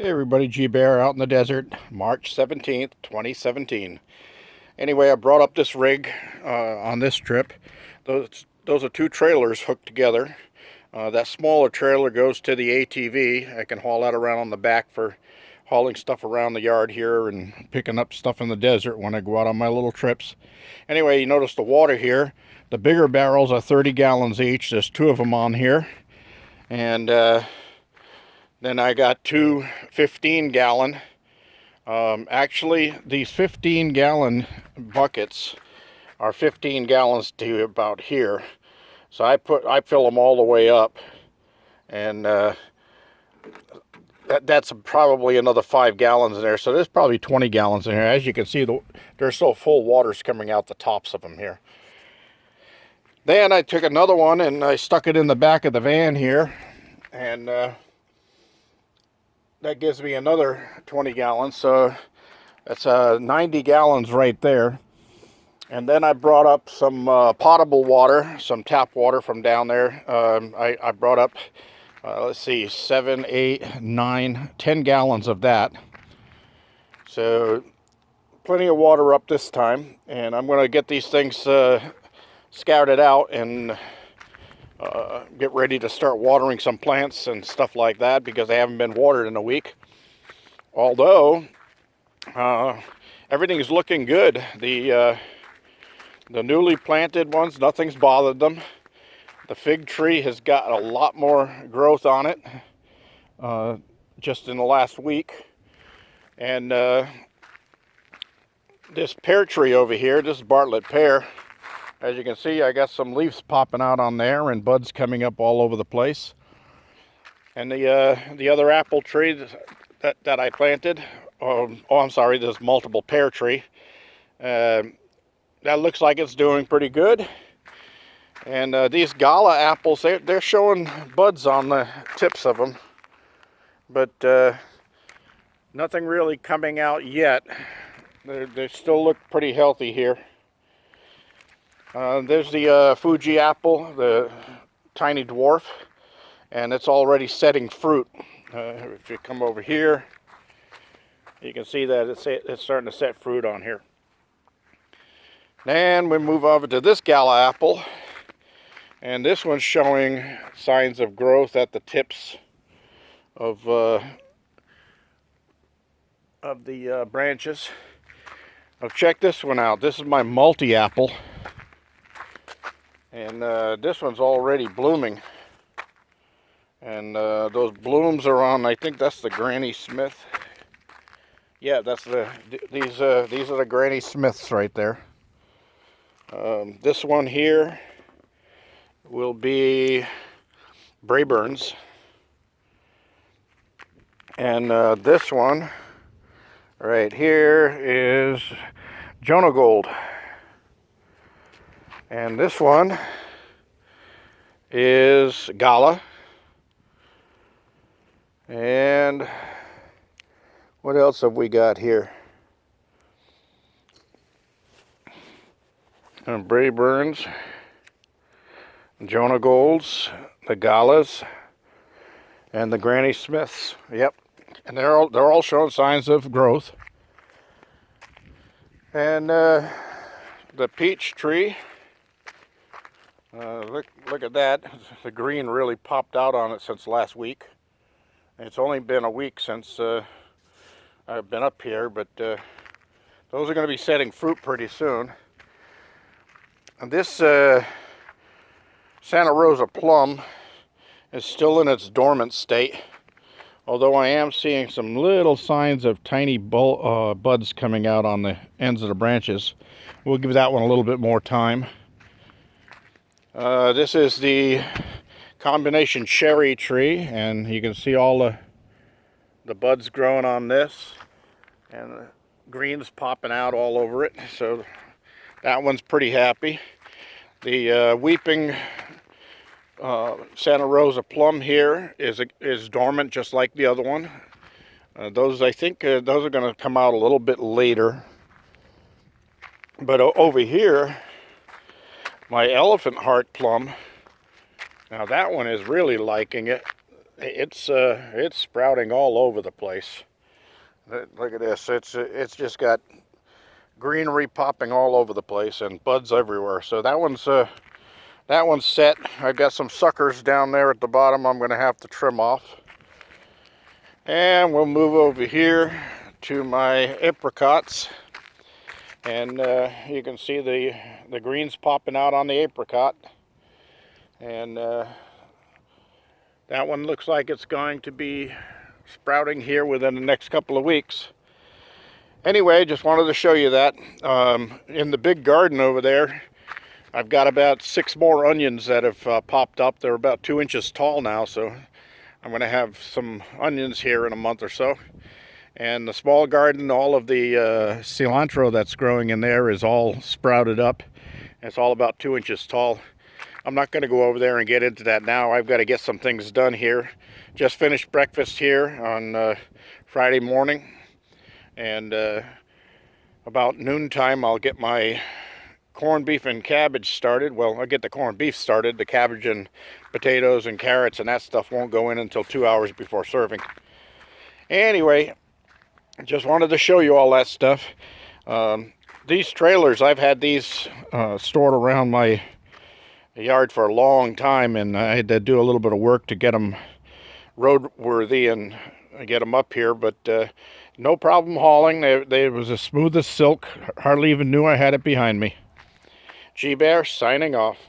Hey everybody, G Bear out in the desert, March 17th, 2017. Anyway, I brought up this rig on this trip. Those are two trailers hooked together. That smaller trailer goes to the ATV. I can haul that around on the back for hauling stuff around the yard here and picking up stuff in the desert when I go out on my little trips. Anyway, you notice the water here. The bigger barrels are 30 gallons each. There's two of them on here. And then I got two 15-gallon. Actually, these 15-gallon buckets are 15 gallons to about here. So I fill them all the way up, and that's probably another 5 gallons in there. So there's probably 20 gallons in here. As you can see, there's still full water's coming out the tops of them here. Then I took another one and I stuck it in the back of the van here, and that gives me another 20 gallons, so that's 90 gallons right there. And then I brought up some potable water, some tap water from down there. I brought up, let's see, 7, 8, 9, 10 gallons of that. So plenty of water up this time. And I'm going to get these things scouted out and get ready to start watering some plants and stuff like that because they haven't been watered in a week. Although everything is looking good. The newly planted ones, nothing's bothered them. The fig tree has got a lot more growth on it just in the last week. And this pear tree over here, this Bartlett pear, as you can see, I got some leaves popping out on there and buds coming up all over the place. And the other apple tree that I planted, I'm sorry, this multiple pear tree, that looks like it's doing pretty good. And these Gala apples, they're showing buds on the tips of them, but nothing really coming out yet. They still look pretty healthy here. There's the Fuji apple, the tiny dwarf, and it's already setting fruit. If you come over here, you can see that it's starting to set fruit on here. Then we move over to this Gala apple, and this one's showing signs of growth at the tips of the branches. Now check this one out. This is my multi-apple. And this one's already blooming, and those blooms are on. I think that's the Granny Smith. Yeah, that's these are the Granny Smiths right there. This one here will be Braeburns, and this one right here is Jonah Gold. And this one is Gala. And what else have we got here? Braeburns, Jonah Golds, the Galas, and the Granny Smiths. Yep, and they're all showing signs of growth. And the peach tree. Look at that. The green really popped out on it since last week. It's only been a week since I've been up here, but those are going to be setting fruit pretty soon. And this Santa Rosa plum is still in its dormant state, although I am seeing some little signs of tiny buds coming out on the ends of the branches. We'll give that one a little bit more time. This is the combination cherry tree, and you can see all the buds growing on this, and the green's popping out all over it, so that one's pretty happy. The weeping Santa Rosa plum here is dormant, just like the other one. Those, I think, those are going to come out a little bit later. But over here, my elephant heart plum, now that one is really liking it. it's sprouting all over the place. Look at this. It's just got greenery popping all over the place and buds everywhere. So that one's set. I've got some suckers down there at the bottom I'm going to have to trim off. And we'll move over here to my apricots. And you can see the greens popping out on the apricot. And that one looks like it's going to be sprouting here within the next couple of weeks. Anyway, just wanted to show you that. In the big garden over there, I've got about 6 more onions that have popped up. They're about 2 inches tall now, so I'm going to have some onions here in a month or so. And the small garden, all of the cilantro that's growing in there is all sprouted up. It's all about 2 inches tall. I'm not going to go over there and get into that now. I've got to get some things done here. Just finished breakfast here on Friday morning. And about noontime, I'll get my corned beef and cabbage started. Well, I'll get the corned beef started. The cabbage and potatoes and carrots and that stuff won't go in until 2 hours before serving. Anyway, just wanted to show you all that stuff. These trailers, I've had these stored around my yard for a long time, and I had to do a little bit of work to get them roadworthy and get them up here, but no problem hauling. They was as smooth as silk. Hardly even knew I had it behind me. G-Bear signing off.